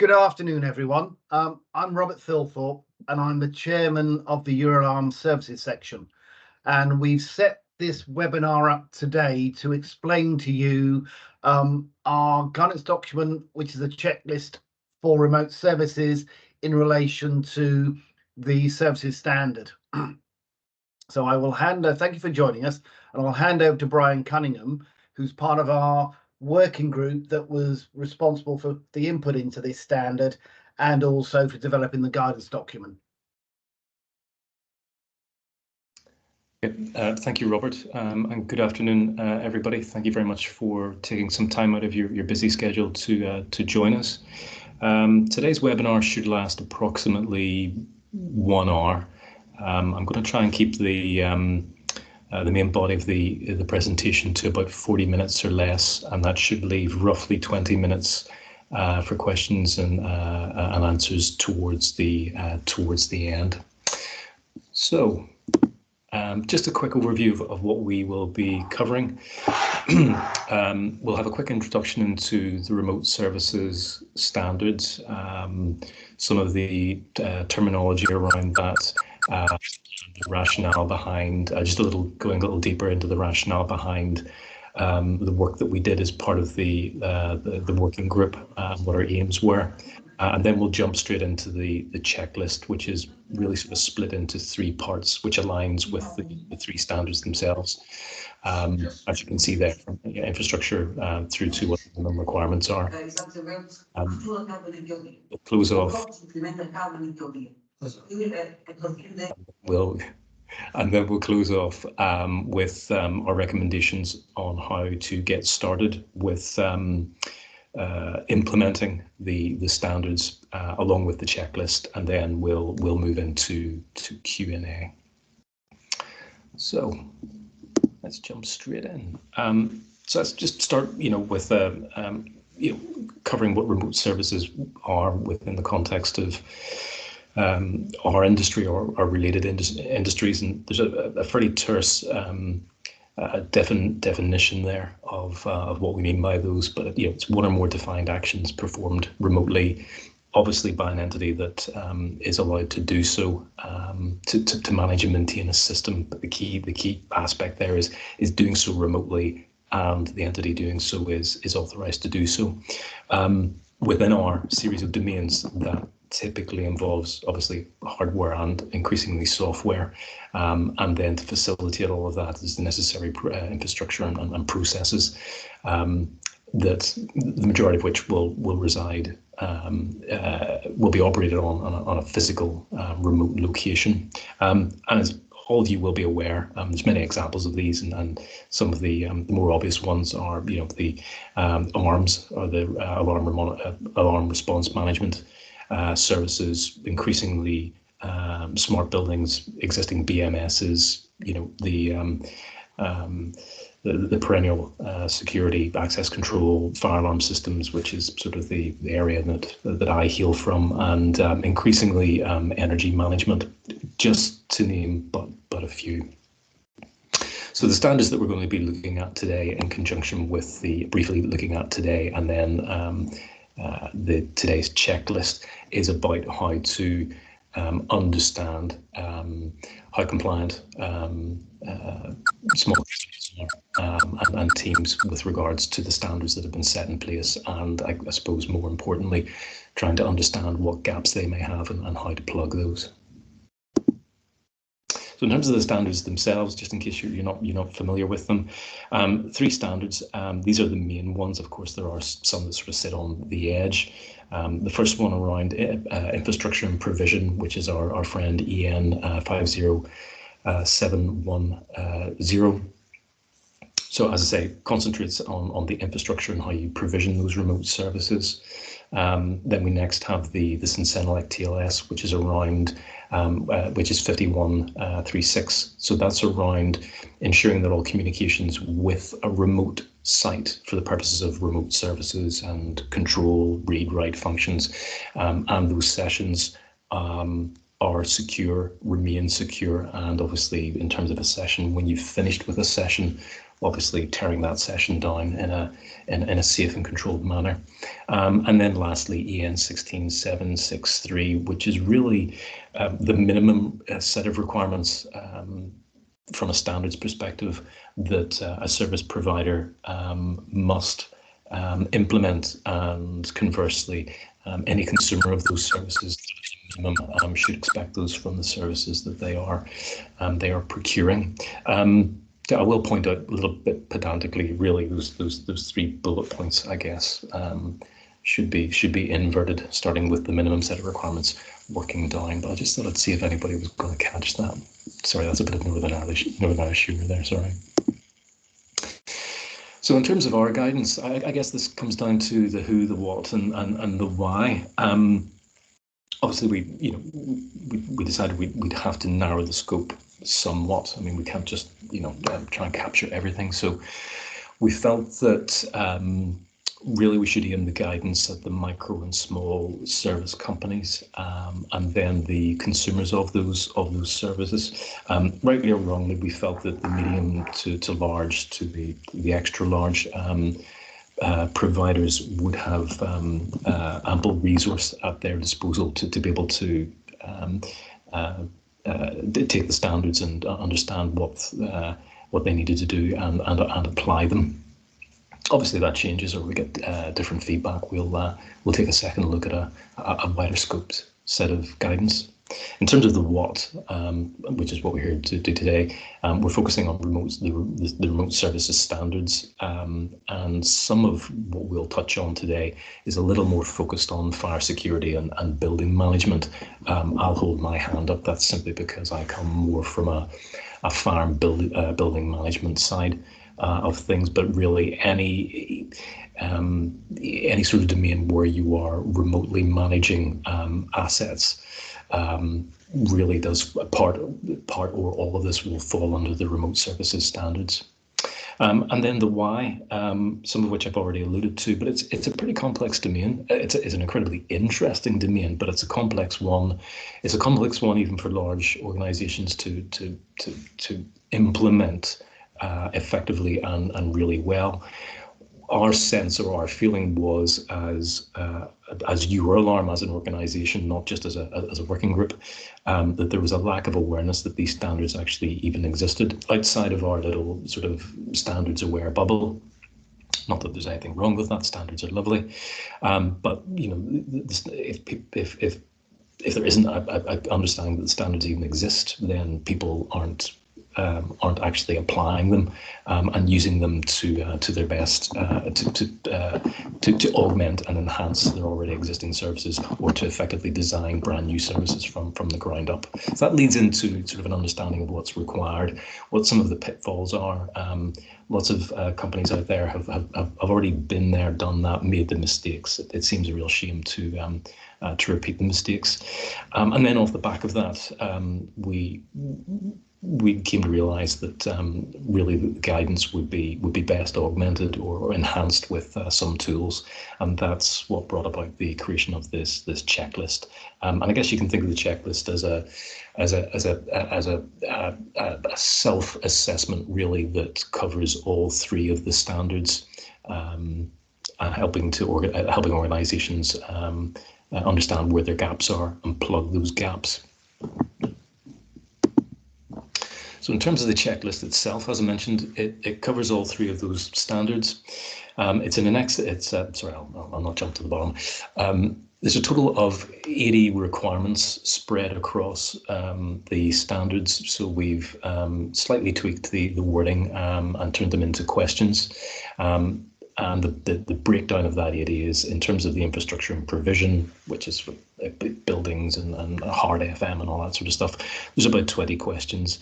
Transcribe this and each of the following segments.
Good afternoon, everyone. I'm Robert Thilthorpe, and I'm the chairman of the Euralarm services section. And we've set this webinar up today to explain to you our guidance document, which is a checklist for remote services in relation to the services standard. So I will thank you for joining us, and I'll hand over to Brian Cunningham, who's part of our working group that was responsible for the input into this standard and also for developing the guidance document. Thank you, Robert, and good afternoon, everybody. Thank you very much for taking some time out of your busy schedule to join us. Today's webinar should last approximately 1 hour. I'm going to try and keep the main body of the presentation to about 40 minutes or less, and that should leave roughly 20 minutes for questions and answers towards the end. So, just a quick overview of what we will be covering. We'll have a quick introduction into the remote services standards, some of the terminology around that, the rationale behind, going a little deeper into the rationale behind the work that we did as part of the working group, what our aims were. And then we'll jump straight into the checklist, which is really sort of split into 3 parts, which aligns with the 3 standards themselves. As you can see there, from infrastructure through to what the minimum requirements are. We'll close off. And then we'll close off with our recommendations on how to get started with implementing the standards along with the checklist, and then we'll move into Q&A. So let's jump straight in. So let's just start, with covering what remote services are within the context of our industry or our related industries, and there's a fairly terse definition there of what we mean by those, but it's 1 or more defined actions performed remotely, obviously by an entity that is allowed to do so to manage and maintain a system. But the key aspect there is doing so remotely, and the entity doing so is authorized to do so within our series of domains that typically involves obviously hardware and increasingly software, and then to facilitate all of that is the necessary infrastructure and processes that the majority of which will reside, will be operated on a physical remote location. And as all of you will be aware, there's many examples of these, and some of the more obvious ones are the ARMS, or the alarm response management services, increasingly smart buildings, existing BMSs, the perennial security, access control, fire alarm systems, which is sort of the area that I hail from, and increasingly energy management, just to name but a few. So the standards that we're going to be looking at today, in conjunction with briefly looking at today, and then today's checklist, is about how to understand how compliant small and teams with regards to the standards that have been set in place, and I suppose more importantly, trying to understand what gaps they may have and how to plug those. So in terms of the standards themselves, just in case you're not familiar with them, 3 standards. These are the main ones. Of course, there are some that sort of sit on the edge. The first one around infrastructure and provision, which is our friend EN 50710. So as I say, concentrates on the infrastructure and how you provision those remote services. Then we next have the Sensenelec TLS, which is around, which is 5136. So that's around ensuring that all communications with a remote site for the purposes of remote services and control, read, write functions, and those sessions are secure, remain secure, and obviously in terms of a session, when you've finished with a session, obviously tearing that session down in a safe and controlled manner. And then lastly, EN 16763, which is really the minimum set of requirements from a standards perspective that a service provider must implement, and conversely, any consumer of those services minimum should expect those from the services that they are procuring. I will point out a little bit pedantically, really, those 3 bullet points, I guess, should be inverted, starting with the minimum set of requirements, working down. But I just thought I'd see if anybody was going to catch that. Sorry, that's a bit of Northern Irish humour there. Sorry. So in terms of our guidance, I guess this comes down to the who, the what, and the why. Obviously, we decided we'd have to narrow the scope somewhat. I mean, we can't just try and capture everything. So we felt that really we should aim the guidance at the micro and small service companies, and then the consumers of those services. Rightly or wrongly, we felt that the medium to large, to the extra large providers would have ample resource at their disposal to be able to take the standards and understand what they needed to do and apply them. Obviously, that changes, or we get different feedback. We'll take a second look at a wider scoped set of guidance. In terms of the what, which is what we're here to do today, we're focusing on the remote services standards, and some of what we'll touch on today is a little more focused on fire security and building management. I'll hold my hand up. That's simply because I come more from a fire and building management side of things, but really any sort of domain where you are remotely managing assets really does part or all of this will fall under the remote services standards. And then the why, some of which I've already alluded to, but it's a pretty complex domain. It's an incredibly interesting domain, but it's a complex one. It's a complex one even for large organizations to implement effectively and really well. Our sense or our feeling was, as Euralarm as an organisation, not just as a working group, that there was a lack of awareness that these standards actually even existed outside of our little sort of standards aware bubble. Not that there's anything wrong with that; standards are lovely, but if there isn't a understanding that the standards even exist, then people aren't actually applying them and using them to their best to augment and enhance their already existing services, or to effectively design brand new services from the ground up. So that leads into sort of an understanding of what's required, what some of the pitfalls are. Lots of companies out there have already been there, done that, made the mistakes. It seems a real shame to repeat the mistakes. And then off the back of that, we came to realise that really the guidance would be best augmented or enhanced with some tools, and that's what brought about the creation of this checklist. And I guess you can think of the checklist as a self-assessment, really, that covers all 3 of the standards, and helping organisations understand where their gaps are and plug those gaps. So in terms of the checklist itself, as I mentioned, it covers all 3 of those standards. It's in an sorry, I'll not jump to the bottom. There's a total of 80 requirements spread across the standards. So we've slightly tweaked the wording and turned them into questions. And the breakdown of that 80 is in terms of the infrastructure and provision, which is for buildings and hard FM and all that sort of stuff. There's about 20 questions.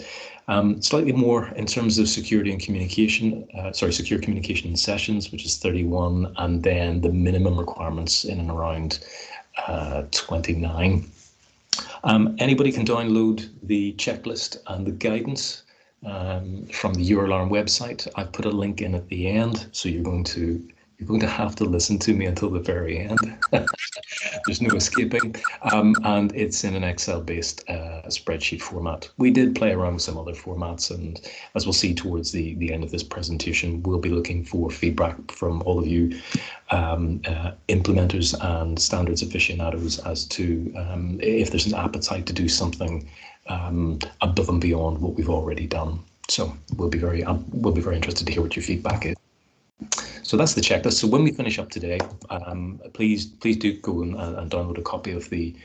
Slightly more in terms of security and communication, secure communication and sessions, which is 31, and then the minimum requirements in and around 29. Anybody can download the checklist and the guidance from the Euralarm website. I've put a link in at the end, so you're going to You're going to have to listen to me until the very end. There's no escaping. And it's in an Excel-based spreadsheet format. We did play around with some other formats, and as we'll see towards the end of this presentation, we'll be looking for feedback from all of you implementers and standards aficionados as to if there's an appetite to do something above and beyond what we've already done. So we'll be very interested to hear what your feedback is. So that's the checklist. So when we finish up today, please do go and download a copy of the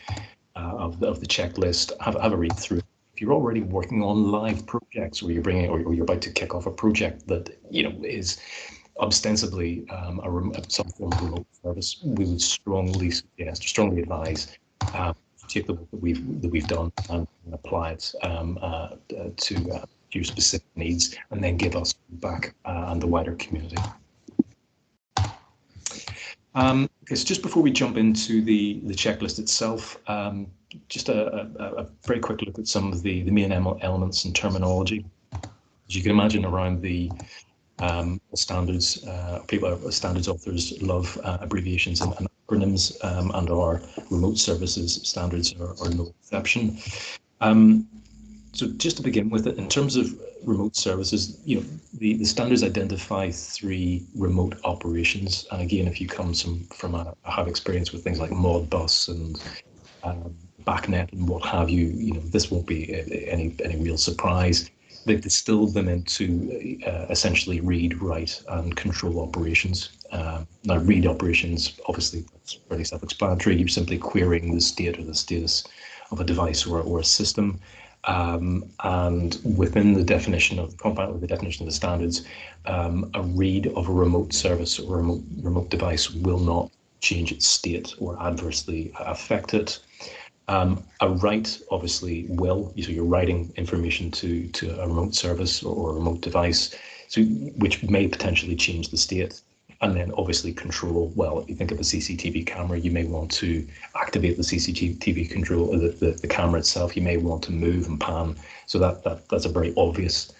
checklist. Have a read through. If you're already working on live projects, or you're about to kick off a project that is ostensibly some form of remote service, we would strongly advise take the work that we've done and apply it to your specific needs, and then give us feedback and the wider community. Okay, so just before we jump into the checklist itself, just a very quick look at some of the main elements and terminology. As you can imagine, around the standards, standards authors love abbreviations and acronyms, and our remote services standards are no exception. So just to begin with, in terms of remote services, the standards identify 3 remote operations. And again, if you come from have experience with things like Modbus and BACnet and what have you, this won't be any real surprise. They've distilled them into essentially read, write, and control operations. Now, read operations, obviously, that's pretty self-explanatory. You're simply querying the state or the status of a device or a system. And within the definition of the standards, a read of a remote service or a remote device will not change its state or adversely affect it. A write obviously will, so you're writing information to a remote service or a remote device, which may potentially change the state. And then obviously control, well, if you think of a CCTV camera, you may want to activate the CCTV control, the camera itself, you may want to move and pan. So that's a very obvious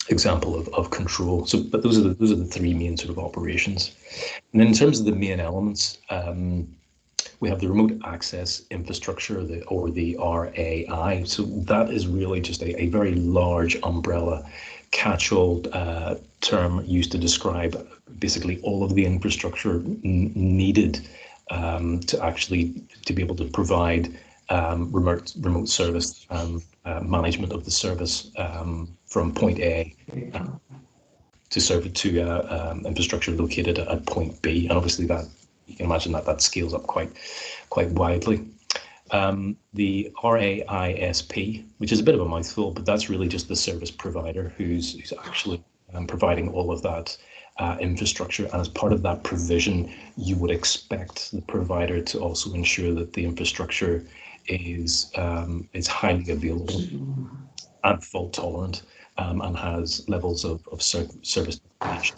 example of control. So, but those are the 3 main sort of operations. And then in terms of the main elements, we have the remote access infrastructure, or the RAI. So that is really just a very large umbrella catch-all term used to describe basically all of the infrastructure needed to be able to provide remote service management of the service from point A to serve to infrastructure located at point B, and obviously that you can imagine that scales up quite widely. The RAISP, which is a bit of a mouthful, but that's really just the service provider who's actually providing all of that infrastructure. And as part of that provision, you would expect the provider to also ensure that the infrastructure is highly available and fault tolerant, and has levels of service protection.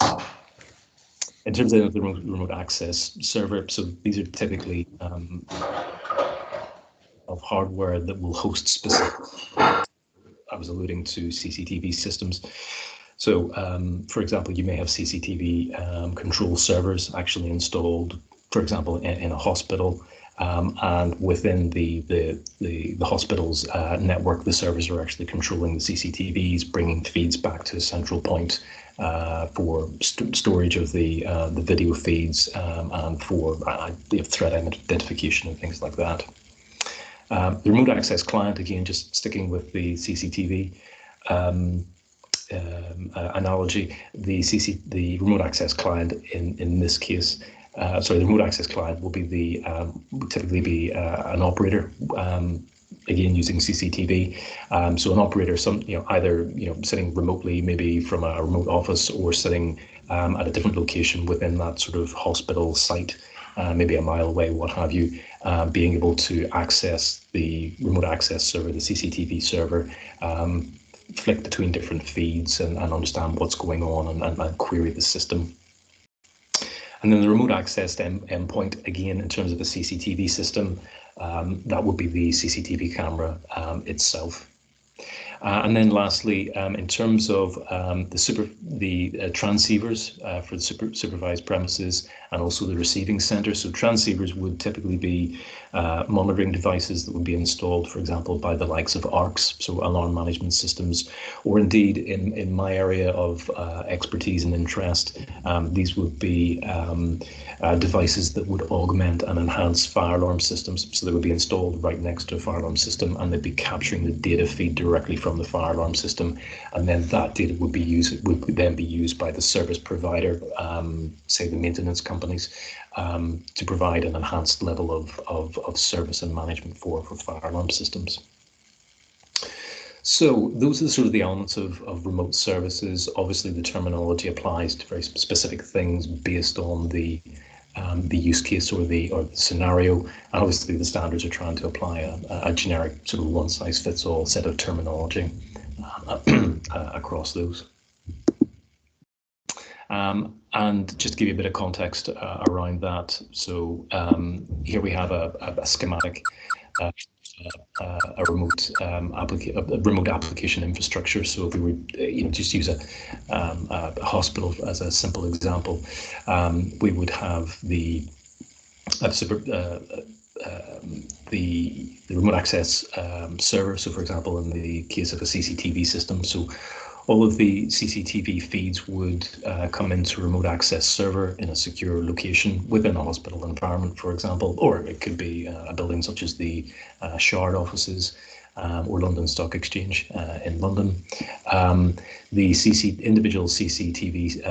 In terms of the remote access server, so these are typically of hardware that will host specific, I was alluding to CCTV systems. So, for example, you may have CCTV control servers actually installed, for example, in a hospital, and within the hospital's network, the servers are actually controlling the CCTVs, bringing feeds back to a central point for storage of the video feeds, and for threat identification and things like that. The remote access client, again, just sticking with the CCTV analogy, the remote access client in this case, the remote access client will be typically be an operator, again using CCTV. So an operator, either sitting remotely, maybe from a remote office, or sitting at a different location within that sort of hospital site, maybe a mile away, what have you, being able to access the remote access server, the CCTV server, flick between different feeds and understand what's going on and query the system. And then the remote access endpoint, again, in terms of a CCTV system, that would be the CCTV camera itself. And then lastly, in terms of the transceivers for the supervised premises and also the receiving center. So transceivers would typically be monitoring devices that would be installed, for example, by the likes of ARCs, so alarm management systems, or indeed in my area of expertise and interest, these would be devices that would augment and enhance fire alarm systems. So they would be installed right next to a fire alarm system, and they'd be capturing the data feed directly from the fire alarm system, and then that data would then be used by the service provider, say the maintenance companies, to provide an enhanced level of service and management for fire alarm systems. So those are sort of the elements of remote services. Obviously, the terminology applies to very specific things based on the use case or the scenario. And obviously, the standards are trying to apply a generic sort of one-size-fits-all set of terminology across those. And just to give you a bit of context around that, so here we have a schematic, a remote application infrastructure. So if we would just use a hospital as a simple example, we would have the remote access server. So for example, in the case of a CCTV system, so all of the CCTV feeds would come into a remote access server in a secure location within a hospital environment, for example, or it could be a building such as the Shard offices or London Stock Exchange in London. The individual CCTV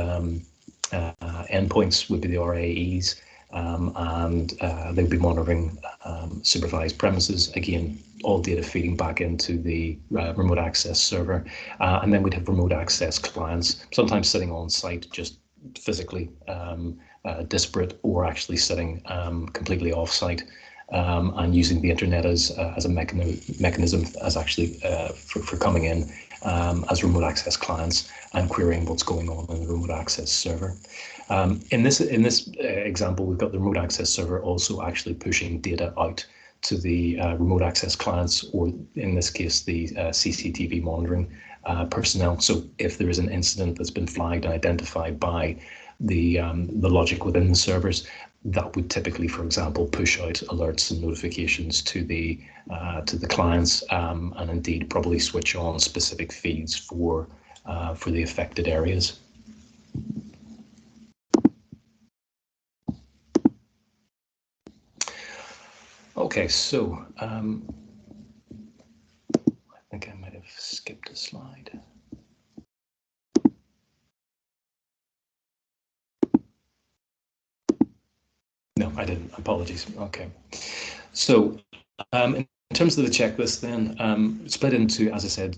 endpoints would be the RAEs, and they would be monitoring supervised premises. Again, all data feeding back into the remote access server. And then we'd have remote access clients, sometimes sitting on site, just physically disparate, or actually sitting completely off site and using the internet as a mechanism as actually for coming in as remote access clients and querying what's going on in the remote access server. In this example, we've got the remote access server also actually pushing data out to the remote access clients, or in this case, the CCTV monitoring personnel. So if there is an incident that's been flagged and identified by the logic within the servers, that would typically, for example, push out alerts and notifications to the clients, and indeed probably switch on specific feeds for the affected areas. Okay, so I think I might have skipped a slide. No, I didn't. Apologies. Okay. So in terms of the checklist then, split into, as I said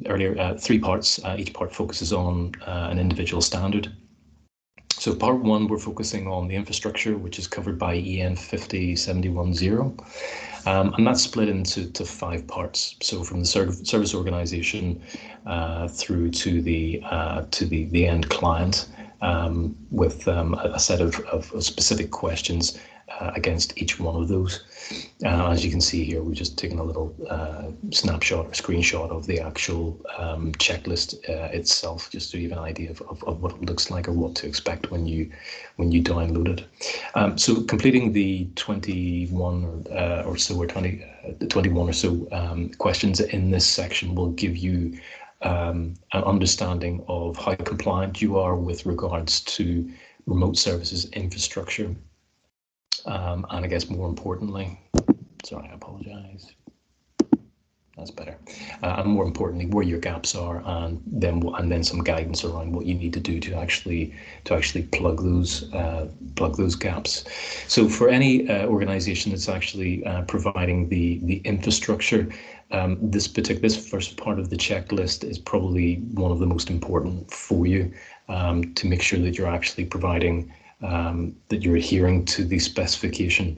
earlier, 3 parts. Each part focuses on an individual standard. So part 1, we're focusing on the infrastructure, which is covered by EN 50710. And that's split into 5 parts. So from the service organization through to the end client, with a set of specific questions against each one of those. As you can see here, we've just taken a little snapshot or screenshot of the actual checklist itself, just to give an idea of what it looks like or what to expect when you download it. So completing the 21 or so questions in this section will give you an understanding of how compliant you are with regards to remote services infrastructure. And I guess more importantly, sorry, I apologize. That's better. And more importantly, where your gaps are, and then some guidance around what you need to do to actually plug those gaps. So for any organization that's actually providing the infrastructure, this first part of the checklist is probably one of the most important for you, to make sure that you're actually providing, that you're adhering to the specification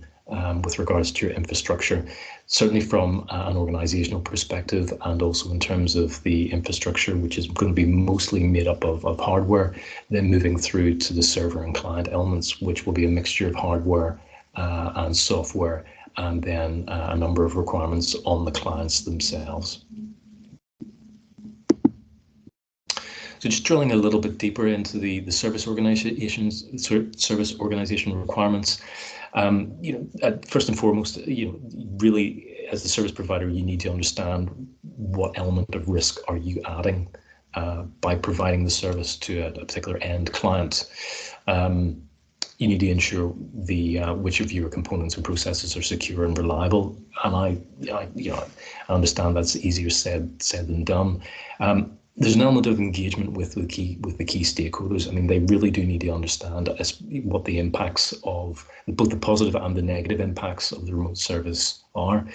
with regards to your infrastructure, certainly from an organizational perspective, and also in terms of the infrastructure, which is going to be mostly made up of hardware, then moving through to the server and client elements, which will be a mixture of hardware and software, and then a number of requirements on the clients themselves. So just drilling a little bit deeper into the service organization requirements. First and foremost, really as the service provider, you need to understand what element of risk are you adding by providing the service to a particular end client. You need to ensure which of your components and processes are secure and reliable. And I understand that's easier said than done. There's an element of engagement with the key stakeholders. I mean, they really do need to understand what the impacts of both the positive and the negative impacts of the remote service are.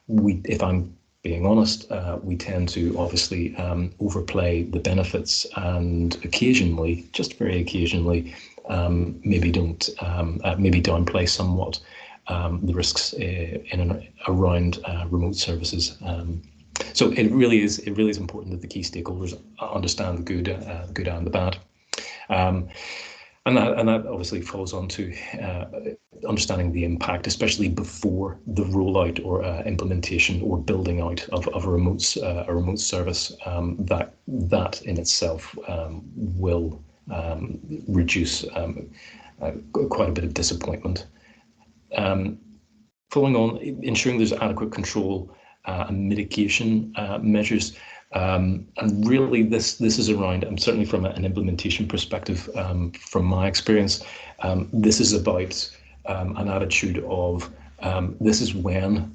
If I'm being honest, we tend to obviously overplay the benefits and occasionally, just very occasionally, maybe downplay somewhat the risks in and around remote services. So it really is important that the key stakeholders understand the good and the bad, and that obviously falls on to understanding the impact, especially before the rollout or implementation or building out of a remote service. That in itself will reduce quite a bit of disappointment. Following on, ensuring there's adequate control and mitigation measures, and really this is around, and certainly from an implementation perspective, from my experience, this is about an attitude of this is when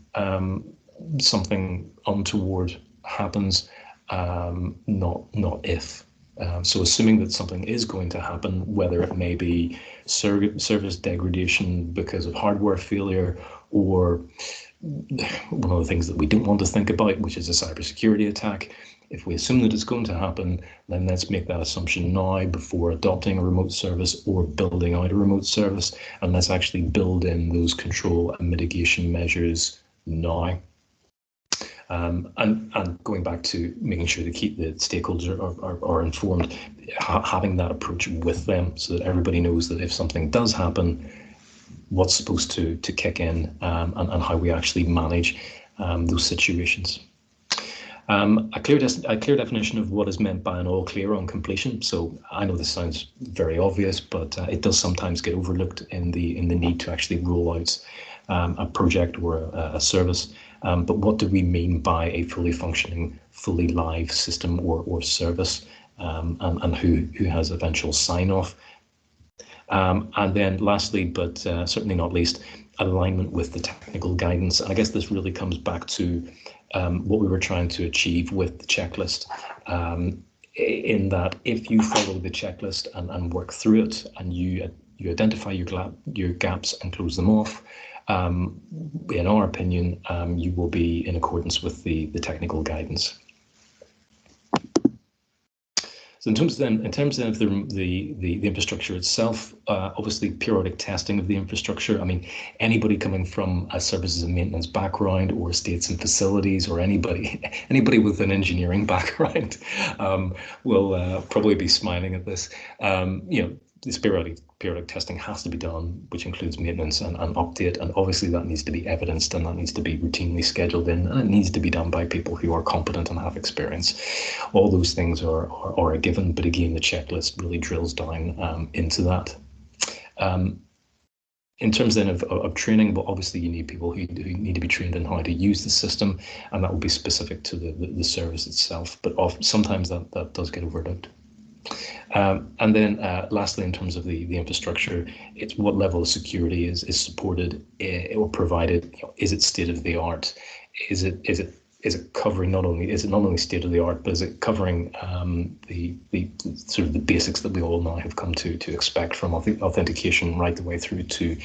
something untoward happens, not if. So assuming that something is going to happen, whether it may be service degradation because of hardware failure, or one of the things that we don't want to think about, which is a cybersecurity attack. If we assume that it's going to happen, then let's make that assumption now before adopting a remote service or building out a remote service, and let's actually build in those control and mitigation measures now. And going back to making sure to keep the stakeholders are informed, having that approach with them so that everybody knows that if something does happen, what's supposed to kick in, and how we actually manage those situations. A clear definition of what is meant by an all clear on completion. So I know this sounds very obvious, but it does sometimes get overlooked in the need to actually roll out a project or a service. But what do we mean by a fully functioning, fully live system or service, and who has eventual sign off? And then lastly, but certainly not least, alignment with the technical guidance. And I guess this really comes back to what we were trying to achieve with the checklist, in that if you follow the checklist and work through it, and you identify your gaps and close them off, in our opinion, you will be in accordance with the technical guidance. So in terms of the infrastructure itself, obviously periodic testing of the infrastructure. I mean, anybody coming from a services and maintenance background, or estates and facilities, or anybody with an engineering background will probably be smiling at this. This periodic testing has to be done, which includes maintenance and update, and obviously that needs to be evidenced, and that needs to be routinely scheduled in, and it needs to be done by people who are competent and have experience. All those things are a given, but again, the checklist really drills down into that. In terms then of training, well, obviously you need people who need to be trained in how to use the system, and that will be specific to the service itself, but sometimes that does get overlooked. And then lastly, in terms of the infrastructure, it's what level of security is supported or provided. Is it state of the art? Is it covering not only state of the art, but is it covering the sort of the basics that we all now have come to expect from authentication right the way through to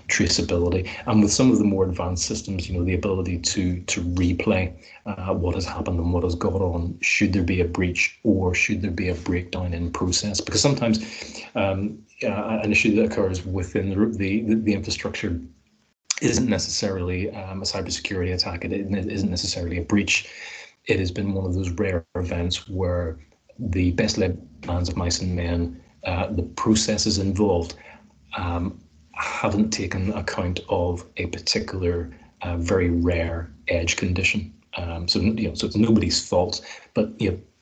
traceability? And with some of the more advanced systems, the ability to replay what has happened and what has gone on, should there be a breach or should there be a breakdown in process? Because sometimes an issue that occurs within the infrastructure isn't necessarily a cybersecurity attack. It isn't necessarily a breach. It has been one of those rare events where the best laid plans of mice and men, the processes involved, haven't taken account of a particular very rare edge condition. So it's nobody's fault, but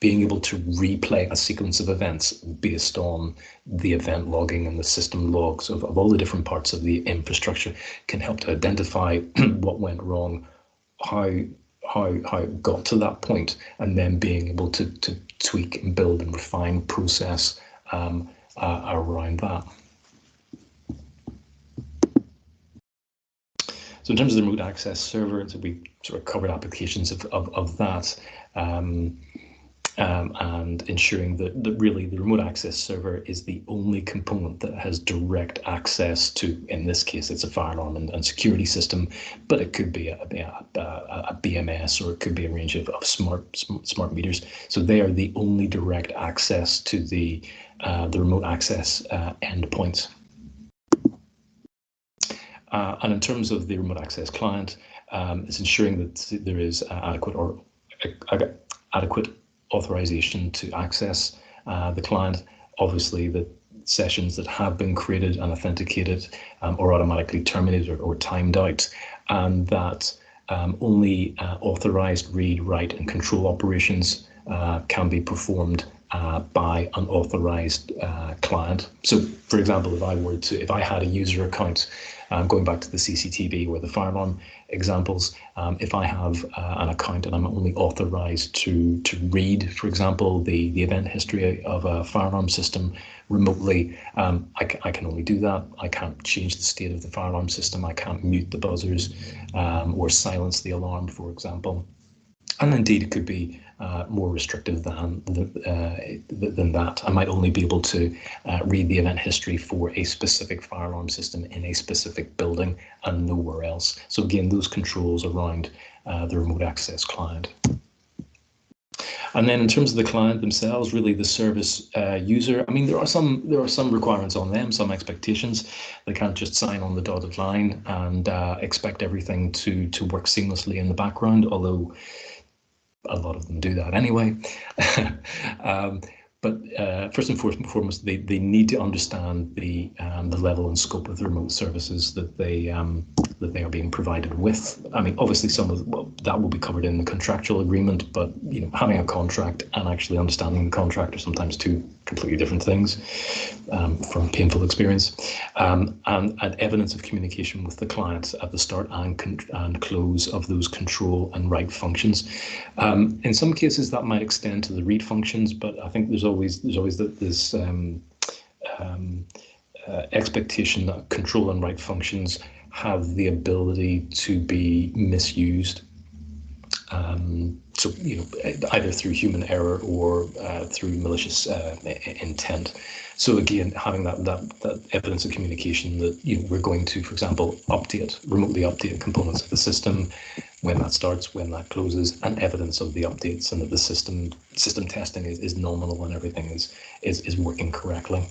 being able to replay a sequence of events based on the event logging and the system logs of all the different parts of the infrastructure can help to identify what went wrong, how it got to that point, and then being able to tweak and build and refine process around that. So in terms of the remote access server, so we sort of covered applications of that, and ensuring that really the remote access server is the only component that has direct access to, in this case, it's a fire alarm and security system, but it could be a BMS, or it could be a range of smart meters. So they are the only direct access to the remote access endpoints. And in terms of the remote access client, it's ensuring that there is adequate authorization to access the client. Obviously, the sessions that have been created and authenticated are automatically terminated or timed out, and that only authorized read, write, and control operations can be performed by an authorized client. So, for example, if I had a user account, going back to the CCTV or the fire alarm examples, if I have an account and I'm only authorized to read, for example, the event history of a fire alarm system remotely, I can only do that. I can't change the state of the fire alarm system. I can't mute the buzzers or silence the alarm, for example. And indeed, it could be more restrictive than that. I might only be able to read the event history for a specific fire alarm system in a specific building and nowhere else. So again, those controls around the remote access client. And then in terms of the client themselves, really the service user, I mean, there are some requirements on them, some expectations. They can't just sign on the dotted line and expect everything to work seamlessly in the background, although a lot of them do that anyway. But first and foremost, they need to understand the level and scope of the remote services that they are being provided with. I mean, obviously, that will be covered in the contractual agreement, but having a contract and actually understanding the contract are sometimes two completely different things from painful experience. And evidence of communication with the client at the start and close of those control and write functions. In some cases, that might extend to the read functions, but I think there's always this expectation that control and write functions have the ability to be misused. So either through human error or through malicious intent. So again, having that evidence of communication that we're going to, for example, remotely update components of the system, when that starts, when that closes, and evidence of the updates, and that the system testing is nominal and everything is working correctly.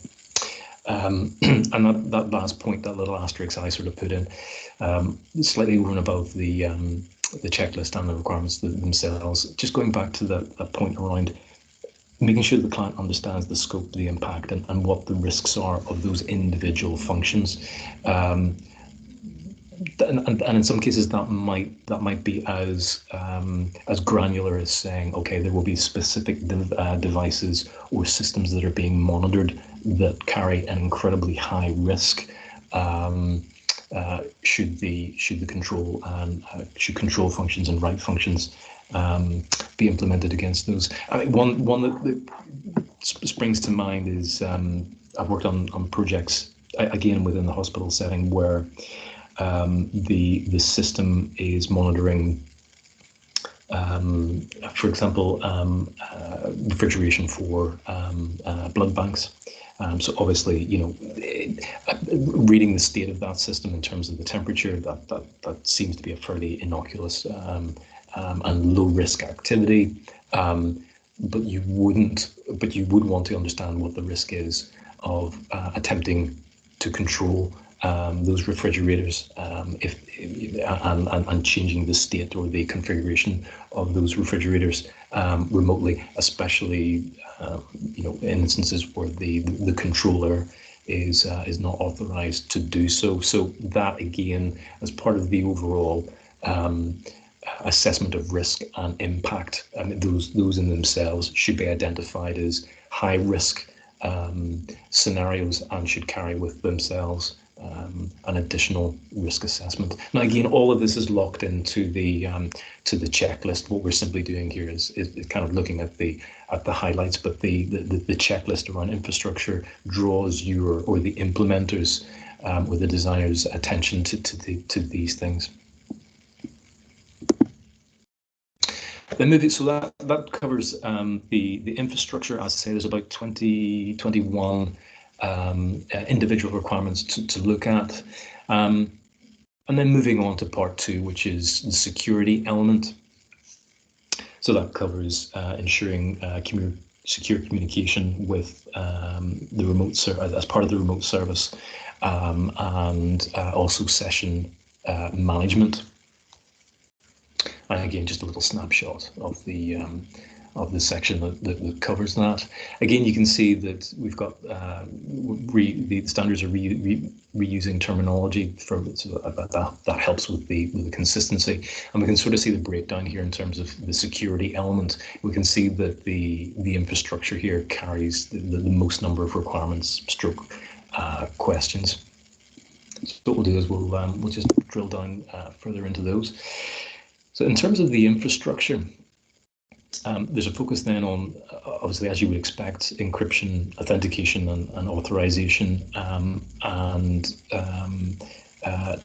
And that last point, that little asterisk I sort of put in, slightly over and above the checklist and the requirements themselves, just going back to that point around making sure the client understands the scope, the impact, and what the risks are of those individual functions. And in some cases that might be as granular as saying, okay, there will be specific devices or systems that are being monitored that carry an incredibly high risk. Should control functions and write functions be implemented against those? I think one that springs to mind is I've worked on projects again within the hospital setting where the system is monitoring, for example, refrigeration for blood banks. So obviously, reading the state of that system in terms of the temperature, that seems to be a fairly innocuous and low risk activity. But you would want to understand what the risk is of attempting to control those refrigerators, and changing the state or the configuration of those refrigerators remotely, especially in instances where the controller is not authorized to do so. So that again, as part of the overall assessment of risk and impact. I mean, those in themselves should be identified as high risk scenarios and should carry with themselves an additional risk assessment. Now, again, all of this is locked into the checklist. What we're simply doing here is kind of looking at the highlights, but the checklist around infrastructure draws your or the implementers or the designers' attention to these things. Then moving, so that covers the infrastructure. As I say, there's about 21 individual requirements to look at. And then moving on to part 2, which is the security element. So that covers ensuring secure communication with the remote service as part of the remote service, and also session management. And again, just a little snapshot of the section that covers that. Again, you can see that we've got the standards are reusing terminology so that helps with the consistency, and we can sort of see the breakdown here in terms of the security element. We can see that the infrastructure here carries the most number of requirements stroke questions. So what we'll do is we'll just drill down further into those. So in terms of the infrastructure, there's a focus then on, obviously, as you would expect, encryption, authentication, and authorization, and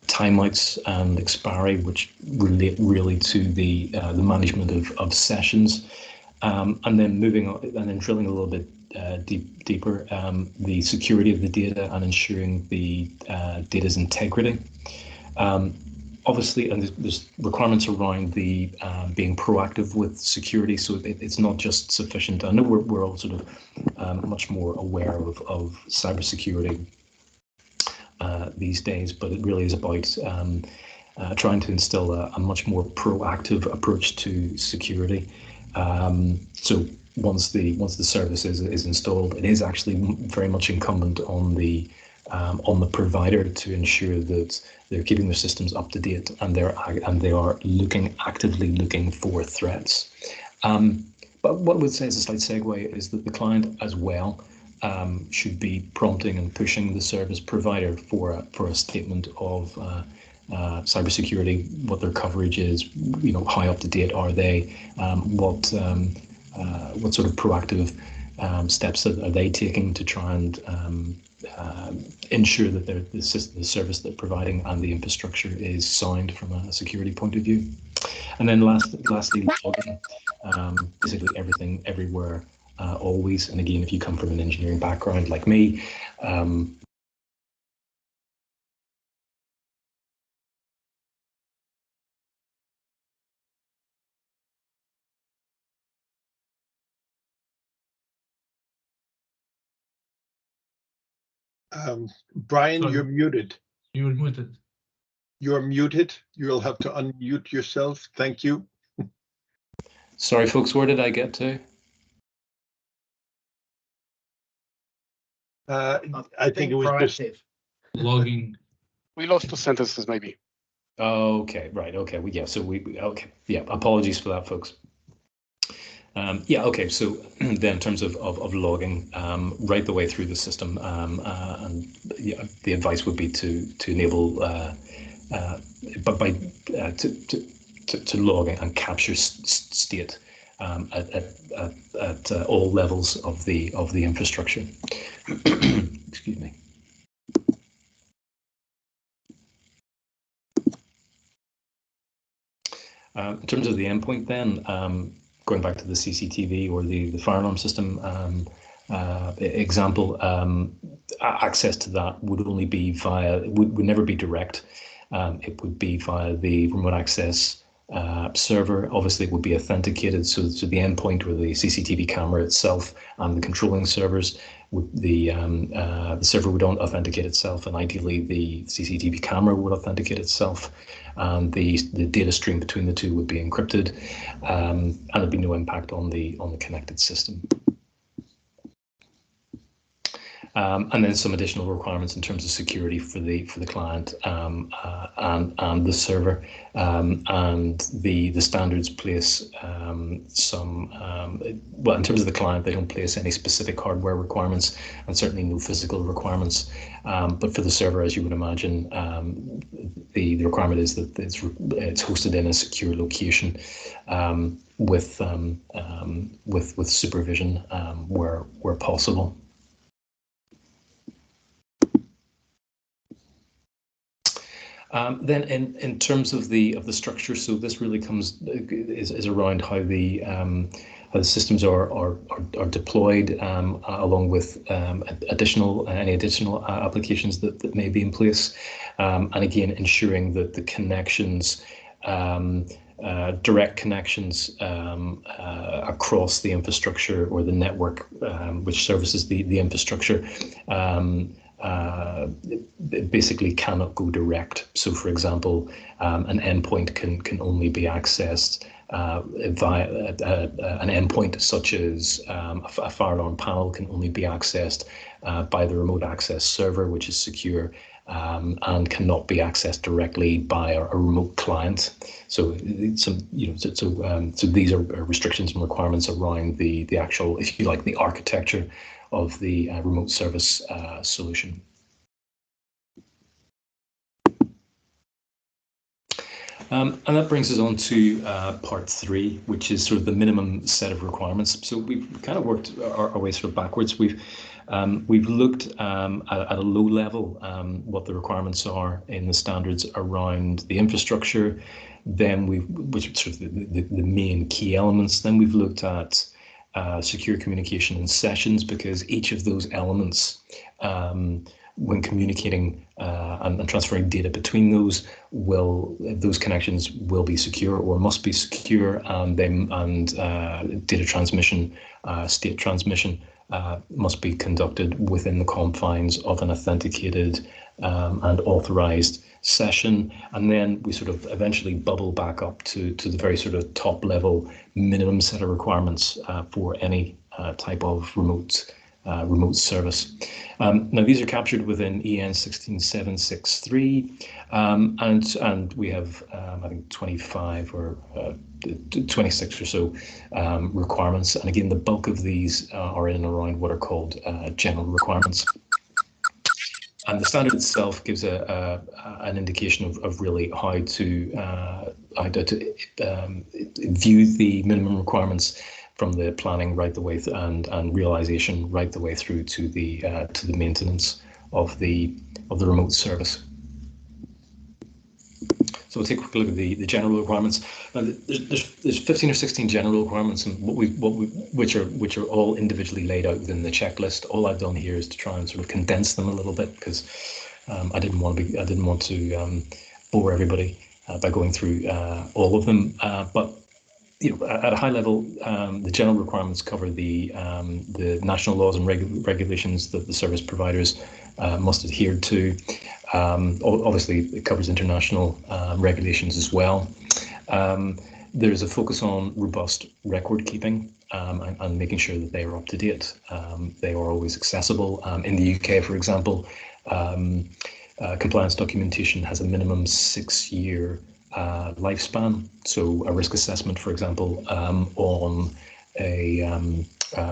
timeouts and expiry, which relate really to the management of sessions, and then moving on and then drilling a little bit deeper, the security of the data and ensuring the data's integrity. Obviously, and there's requirements around the being proactive with security, so it's not just sufficient. I know we're all sort of much more aware of cybersecurity these days, but it really is about trying to instill a much more proactive approach to security. So once the service is installed, it is actually very much incumbent on the provider to ensure that they're keeping their systems up to date and they are actively looking for threats. But what I would say as a slight segue is that the client as well should be prompting and pushing the service provider for a statement of cybersecurity, what their coverage is, how up to date are they, what sort of proactive steps are they taking to try and ensure that the service they're providing and the infrastructure is sound from a security point of view. And then lastly, logging, basically everything, everywhere, always. And again, if you come from an engineering background like me, Brian, you're muted. You're muted. You're muted. You'll have to unmute yourself. Thank you. Sorry, folks, where did I get to? I think it was proactive. just Logging. We lost 2 sentences, maybe. Okay, right. Okay, okay. Yeah, apologies for that, folks. Yeah, okay, so then in terms of logging right the way through the system, and yeah, the advice would be to enable to log and capture state at all levels of the infrastructure. Excuse me. In terms of the endpoint then, going back to the CCTV or the fire alarm system example, access to that would only be via, would never be direct. It would be via the remote access server. Obviously, it would be authenticated, so the endpoint or the CCTV camera itself and the controlling servers, the server would authenticate itself, and ideally the CCTV camera would authenticate itself, and the data stream between the two would be encrypted, and there'd be no impact on the connected system. And then some additional requirements in terms of security for the client and the server. And the standards place some, well, in terms of the client, they don't place any specific hardware requirements and certainly no physical requirements. But for the server, as you would imagine, the requirement is that it's hosted in a secure location with supervision where possible. Then in terms of the structure, so this really is around how the systems are deployed, along with any additional applications that may be in place, and again ensuring that the connections, direct connections across the infrastructure or the network which services the infrastructure, basically cannot go direct. So, for example, an endpoint can only be accessed via an endpoint such as a fire alarm panel can only be accessed by the remote access server, which is secure, and cannot be accessed directly by a remote client. So these are restrictions and requirements around the actual, if you like, the architecture of the remote service solution. And that brings us on to part 3, which is sort of the minimum set of requirements. So we've kind of worked our way sort of backwards. We've looked at a low level what the requirements are in the standards around the infrastructure. Then which are sort of the main key elements. Then we've looked at secure communication and sessions, because each of those elements, when communicating and transferring data between those connections will be secure or must be secure, and data transmission, state transmission must be conducted within the confines of an authenticated and authorized session. And then we sort of eventually bubble back up to the very sort of top level minimum set of requirements for any type of remote service. Now these are captured within EN 16763, and we have I think 25 or 26 or so requirements. And again, the bulk of these are in and around what are called general requirements. And the standard itself gives an indication of really how to view the minimum requirements from the planning right the way and realization right the way through to the maintenance of the remote service. So we'll take a quick look at the general requirements. Now, there's 15 or 16 general requirements, and which are all individually laid out within the checklist. All I've done here is to try and sort of condense them a little bit, because I didn't want to bore everybody by going through all of them. But at a high level, the general requirements cover the national laws and regulations that the service providers must adhere to. Obviously, it covers international regulations as well. There's a focus on robust record keeping and making sure that they are up to date. They are always accessible. In the UK, for example, compliance documentation has a minimum 6-year lifespan. So a risk assessment, for example, on a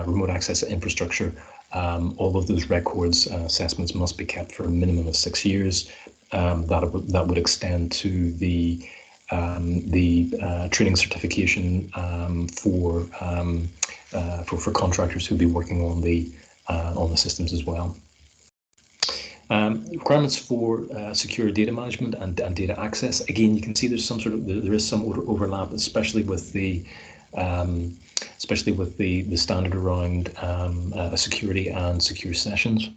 remote access infrastructure, all of those records assessments must be kept for a minimum of 6 years. That would extend to the training certification for contractors who'll be working on the systems as well. Requirements for secure data management and data access. Again, you can see there's there is some overlap, especially with the standard around security and secure sessions.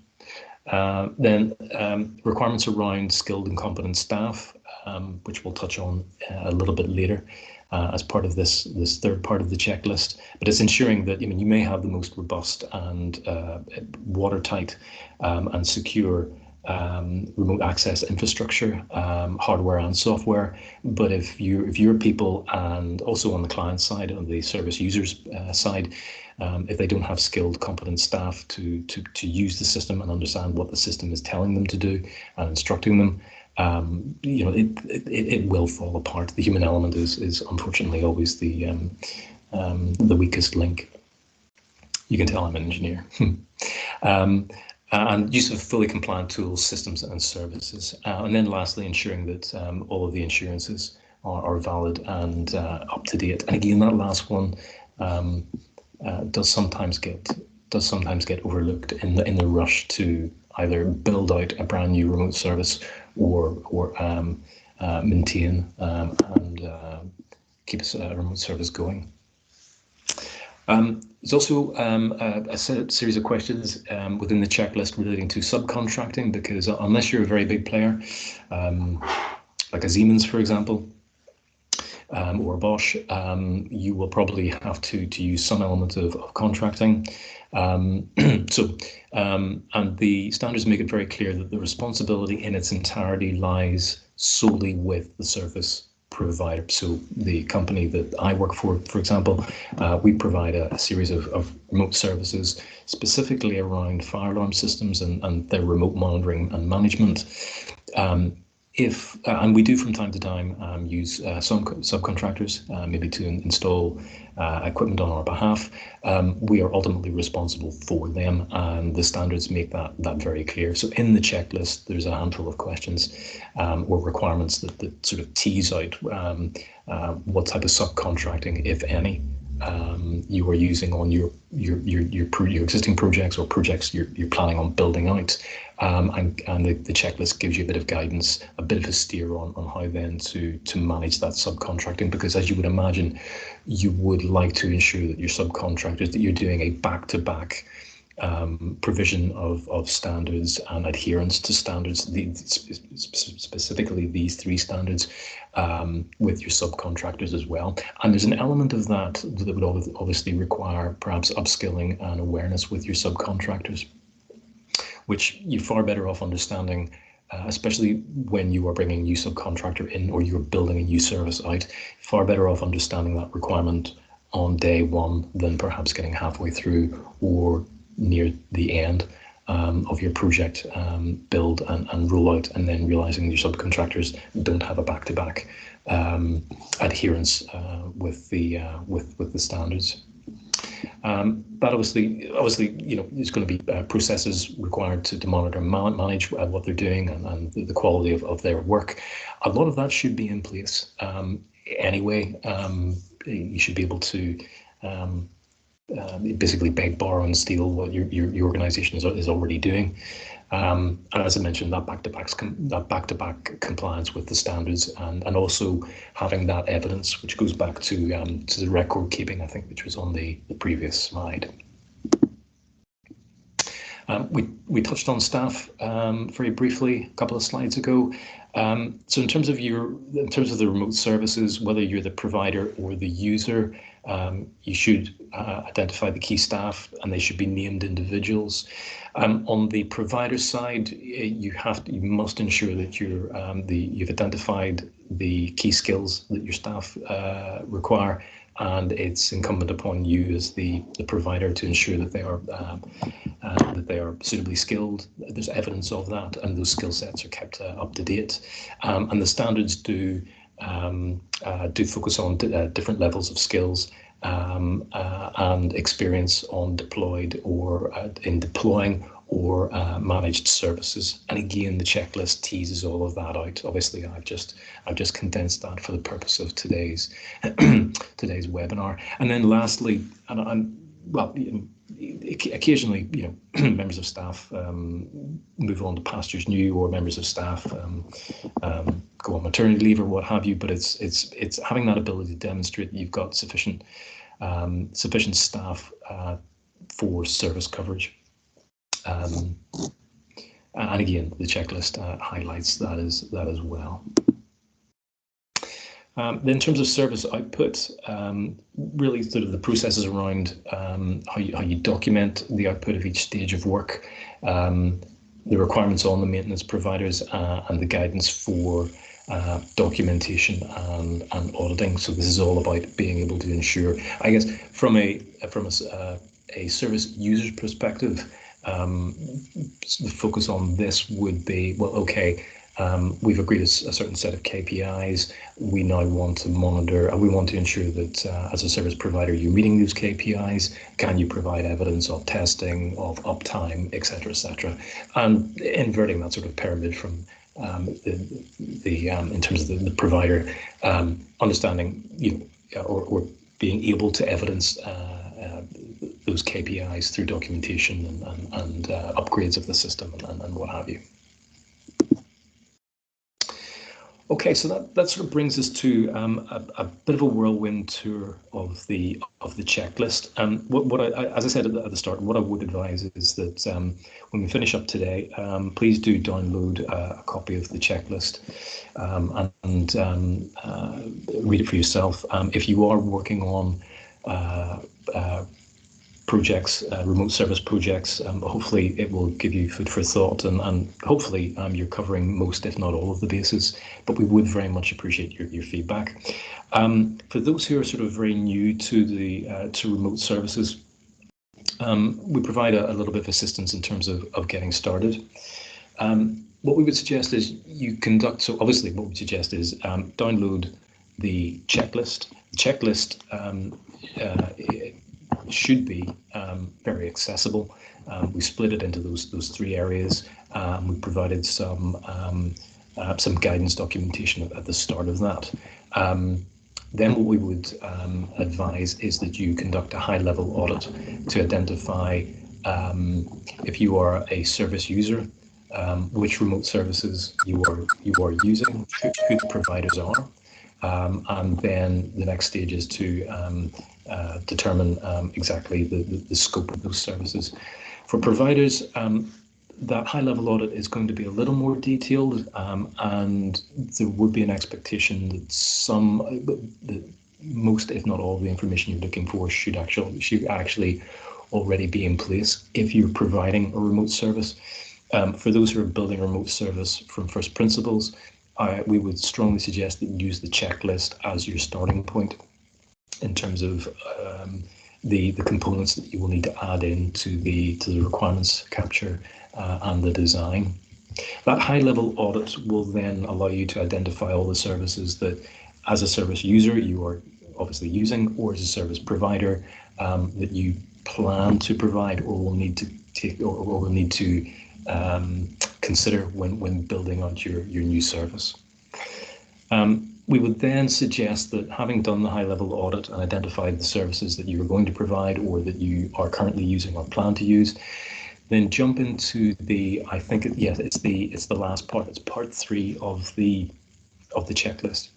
Then requirements around skilled and competent staff, which we'll touch on a little bit later as part of this third part of the checklist. But it's ensuring that you may have the most robust and watertight and secure remote access infrastructure, hardware and software. But if your people, and also on the client side, on the service users side, if they don't have skilled, competent staff to use the system and understand what the system is telling them to do and instructing them, it will fall apart. The human element is unfortunately always the weakest link. You can tell I'm an engineer. And use of fully compliant tools, systems and services. And then lastly, ensuring that all of the insurances are valid and up to date. And again, that last one does sometimes get overlooked in the rush to either build out a brand new remote service or maintain and keep a remote service going. There's also a series of questions within the checklist relating to subcontracting, because unless you're a very big player, like a Siemens, for example, or a Bosch, you will probably have to use some element of contracting. And the standards make it very clear that the responsibility in its entirety lies solely with the service provider. So the company that I work for example, we provide a series of remote services specifically around fire alarm systems and their remote monitoring and management. And we do from time to time use some subcontractors, maybe to install equipment on our behalf. We are ultimately responsible for them, and the standards make that very clear. So in the checklist, there's a handful of questions or requirements that sort of tease out what type of subcontracting, if any, you are using on your existing projects or projects you're planning on building out, and the checklist gives you a bit of guidance, a bit of a steer on how then to manage that subcontracting, because as you would imagine, you would like to ensure that your subcontractors, that you're doing a back-to-back provision of standards and adherence to standards, specifically these 3 standards, with your subcontractors as well. And there's an element of that would obviously require perhaps upskilling and awareness with your subcontractors, which you're far better off understanding, especially when you are bringing a new subcontractor in or you're building a new service out, far better off understanding that requirement on day one than perhaps getting halfway through or near the end of your project build and rollout, and then realizing your subcontractors don't have a back-to-back adherence with the standards. But obviously, there's going to be processes required to monitor and manage what they're doing and the quality of their work. A lot of that should be in place anyway. You should be able to basically beg, borrow, and steal what your organisation is already doing. And as I mentioned, that back-to-back compliance with the standards, and also having that evidence, which goes back to the record keeping, I think, which was on the previous slide. We touched on staff very briefly a couple of slides ago. So in terms of the remote services, whether you're the provider or the user, you should identify the key staff, and they should be named individuals. On the provider side, you must ensure that you've identified the key skills that your staff require, and it's incumbent upon you as the provider to ensure that they are suitably skilled. There's evidence of that, and those skill sets are kept up to date. And the standards do focus on different levels of skills and experience on deployed or in deploying or managed services. And again, the checklist teases all of that out. Obviously, I've just condensed that for the purpose of today's webinar. And then lastly, occasionally, members of staff move on to pastures new, or members of staff go on maternity leave or what have you. But it's having that ability to demonstrate that you've got sufficient staff for service coverage. And again, the checklist highlights that as well. Then in terms of service output, really sort of the processes around how you document the output of each stage of work. the requirements on the maintenance providers and the guidance for documentation and auditing. So this is all about being able to ensure, I guess, from a service user's perspective, the focus on this would be, well, okay, we've agreed a certain set of KPIs. We now want to monitor, and we want to ensure that as a service provider, you're meeting those KPIs. Can you provide evidence of testing, of uptime, et cetera, and inverting that sort of pyramid from in terms of the provider, understanding, or being able to evidence those KPIs through documentation and upgrades of the system and what have you. Okay, so that sort of brings us to a bit of a whirlwind tour of the checklist. As I said at the start, what I would advise is that when we finish up today, please do download a copy of the checklist and read it for yourself. If you are working on projects, remote service projects, hopefully it will give you food for thought, and hopefully you're covering most, if not all, of the bases, but we would very much appreciate your feedback. For those who are sort of very new to to remote services, we provide a little bit of assistance in terms of getting started. What we would suggest is download the checklist. The checklist should be very accessible. We split it into those three areas. We provided some guidance documentation at the start of that. Then what we would advise is that you conduct a high-level audit to identify, if you are a service user, which remote services you are using, who the providers are. And then the next stage is to determine exactly the scope of those services. For providers, that high-level audit is going to be a little more detailed, and there would be an expectation that most, if not all, of the information you're looking for should actually already be in place if you're providing a remote service. For those who are building a remote service from first principles, we would strongly suggest that you use the checklist as your starting point in terms of the components that you will need to add into the requirements capture and the design. That high-level audit will then allow you to identify all the services that, as a service user, you are obviously using, or as a service provider that you plan to provide, or will need to take, or will need to consider when building out your new service. We would then suggest that, having done the high-level audit and identified the services that you are going to provide or that you are currently using or plan to use, then jump into it's the last part. It's part 3 of the checklist,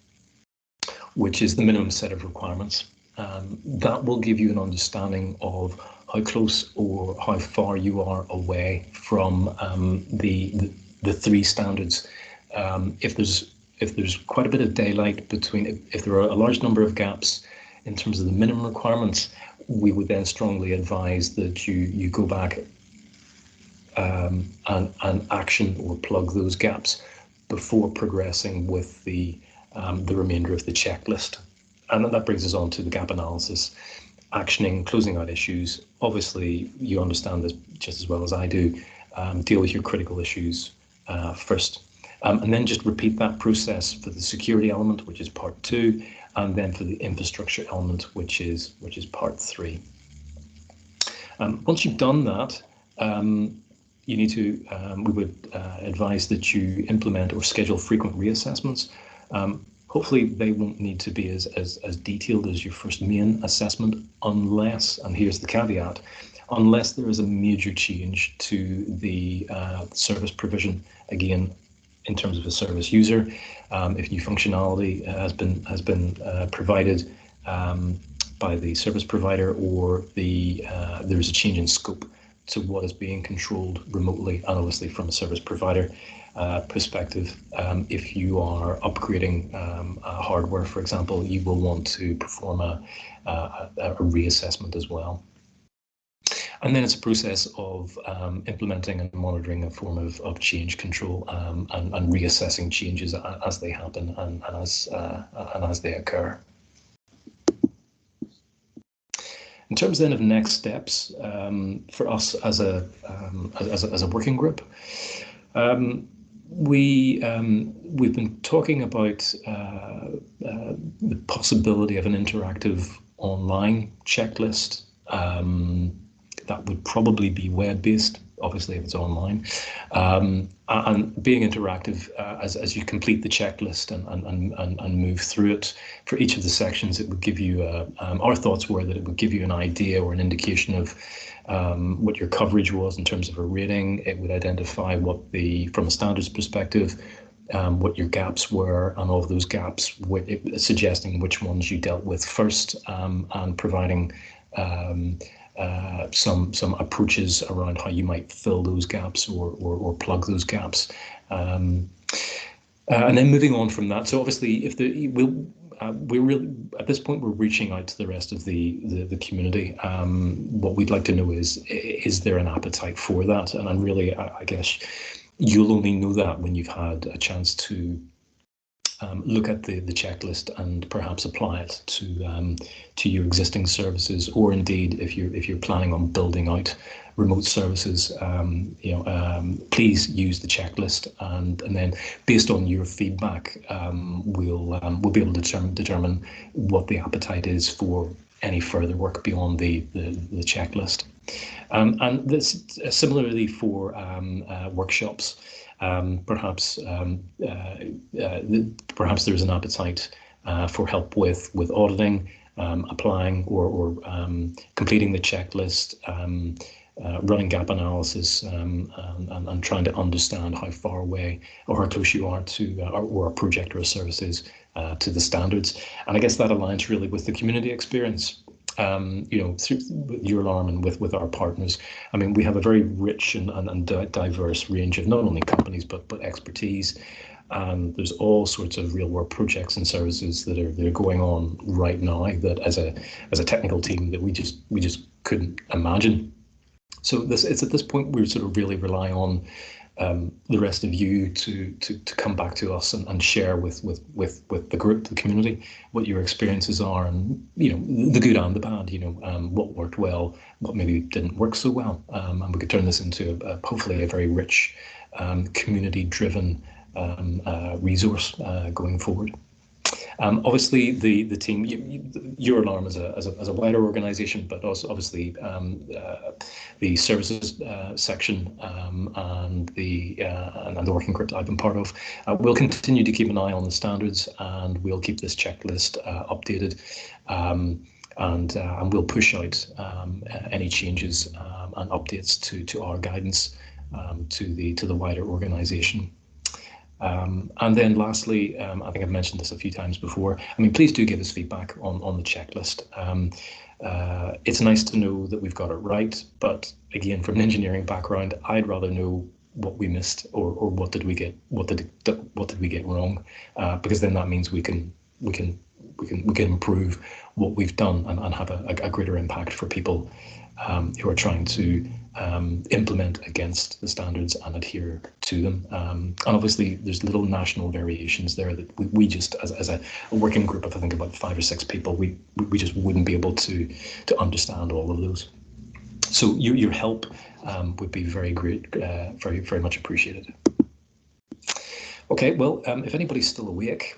which is the minimum set of requirements. That will give you an understanding of how close or how far you are away from the 3 standards. If there's quite a bit of daylight between, if there are a large number of gaps in terms of the minimum requirements, we would then strongly advise that you go back and action or plug those gaps before progressing with the remainder of the checklist. And that brings us on to the gap analysis, actioning, closing out issues. Obviously, you understand this just as well as I do. Deal with your critical issues first. And then just repeat that process for the security element, which is part 2, and then for the infrastructure element, which is part 3. Once you've done that, you need to, we would advise that you implement or schedule frequent reassessments. Hopefully they won't need to be as detailed as your first main assessment, unless, and here's the caveat, unless there is a major change to the service provision, again, in terms of a service user. If new functionality has been provided by the service provider, or there's a change in scope to what is being controlled remotely, and obviously from a service provider perspective, if you are upgrading hardware, for example, you will want to perform a reassessment as well. And then it's a process of implementing and monitoring a form of change control and reassessing changes as they happen and as they occur. In terms then of next steps for us as a working group, we've been talking about the possibility of an interactive online checklist. That would probably be web-based, obviously, if it's online, and being interactive as you complete the checklist and move through it. For each of the sections, it would give you, our thoughts were that it would give you an idea or an indication of what your coverage was in terms of a rating. It would identify what from a standards perspective, what your gaps were, and all of those gaps, suggesting which ones you dealt with first, and providing some approaches around how you might fill those gaps or plug those gaps, and then moving on from that. So obviously, if we're really at this point, we're reaching out to the rest of the community. What we'd like to know is there an appetite for that? And I'm really, I guess, you'll only know that when you've had a chance to look at the checklist and perhaps apply it to your existing services, or indeed if you're planning on building out remote services, please use the checklist, and then based on your feedback, we'll be able to determine what the appetite is for any further work beyond the checklist. And this similarly for workshops. Perhaps there's an appetite for help with auditing, applying or completing the checklist, running gap analysis, and trying to understand how far away or how close you are to or a project or a service is to the standards. And I guess that aligns really with the community experience. Through Euralarm and with our partners. I mean, we have a very rich and diverse range of not only companies but expertise. There's all sorts of real world projects and services that are going on right now that as a technical team that we just couldn't imagine. So it's at this point we sort of really rely on the rest of you to come back to us and share with the group, the community, what your experiences are, and the good and the bad. What worked well, what maybe didn't work so well, and we could turn this into hopefully a very rich community-driven resource going forward. Obviously, the team, Euralarm as a wider organisation, but also obviously the services section and the working group that I've been part of, will continue to keep an eye on the standards, and we'll keep this checklist updated, and we'll push out any changes and updates to our guidance to the wider organisation. And then lastly, I think I've mentioned this a few times before. I mean, please do give us feedback on the checklist. It's nice to know that we've got it right, but again, from an engineering background, I'd rather know what we missed or what did we get wrong, because then that means we can improve what we've done and have a greater impact for people who are trying to implement against the standards and adhere to them. And obviously there's little national variations there that we just, as a working group of I think about 5 or 6 people, we just wouldn't be able to understand all of those. So your help would be very great, very, very much appreciated. Okay, well, if anybody's still awake,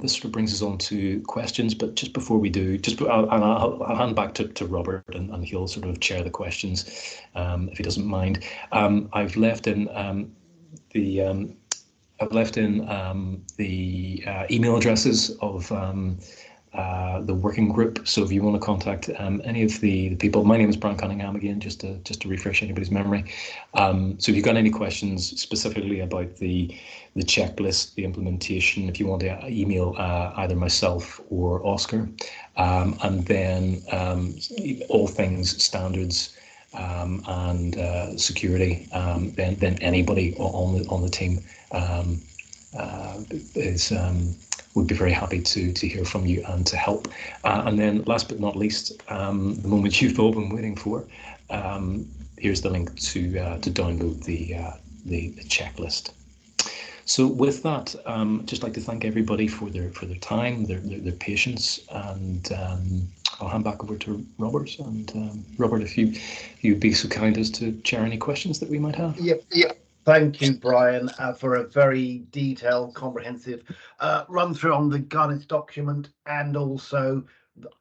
this sort of brings us on to questions. But just before we do, I'll hand back to Robert, and he'll sort of chair the questions, if he doesn't mind. I've left in the email addresses of the working group. So if you want to contact any of the people, my name is Brian Cunningham again, just to refresh anybody's memory. So if you've got any questions specifically about the checklist, the implementation, if you want to email either myself or Oscar, and then all things standards and security, then anybody on the team would be very happy to hear from you and to help. And then last but not least, the moment you've all been waiting for, here's the link to download the checklist. So with that, just like to thank everybody for their time, their patience, and I'll hand back over to Robert. And Robert, if you'd be so kind as to share any questions that we might have. Yep. Thank you, Brian, for a very detailed, comprehensive run through on the guidance document and also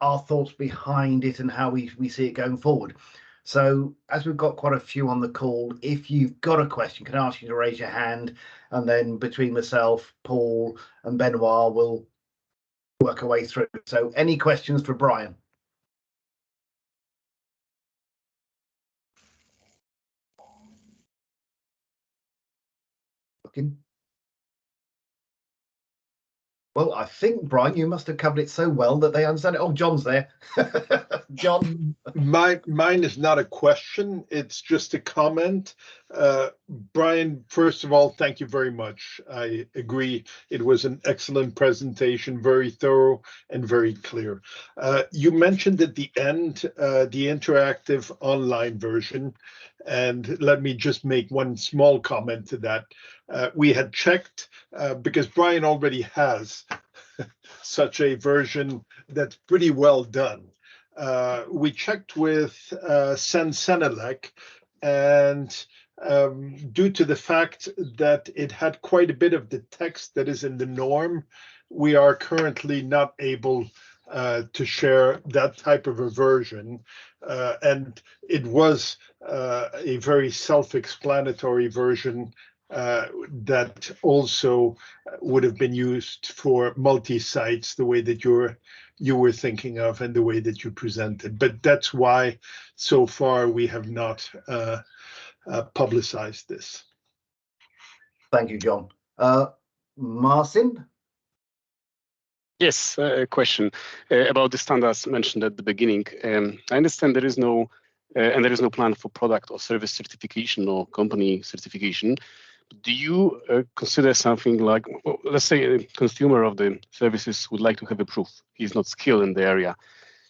our thoughts behind it and how we see it going forward. So as we've got quite a few on the call, if you've got a question, can I ask you to raise your hand, and then between myself, Paul and Benoit, we'll work our way through. So any questions for Brian? Looking. Well, I think, Brian, you must have covered it so well that they understand it. Oh, John's there. John. Mine is not a question, it's just a comment. Brian, first of all, thank you very much. I agree. It was an excellent presentation, very thorough and very clear. You mentioned at the end the interactive online version, and let me just make one small comment to that. We had checked, because Brian already has such a version that's pretty well done. We checked with Sensenelec, and due to the fact that it had quite a bit of the text that is in the norm, we are currently not able to share that type of a version. And it was a very self-explanatory version that also would have been used for multi-sites the way that you were thinking of and the way that you presented. But that's why so far we have not publicized this. Thank you, John. Marcin? Yes, a question about the standards mentioned at the beginning. I understand there is no plan for product or service certification or company certification. Do you consider something like, well, let's say a consumer of the services would like to have a proof he's not skilled in the area?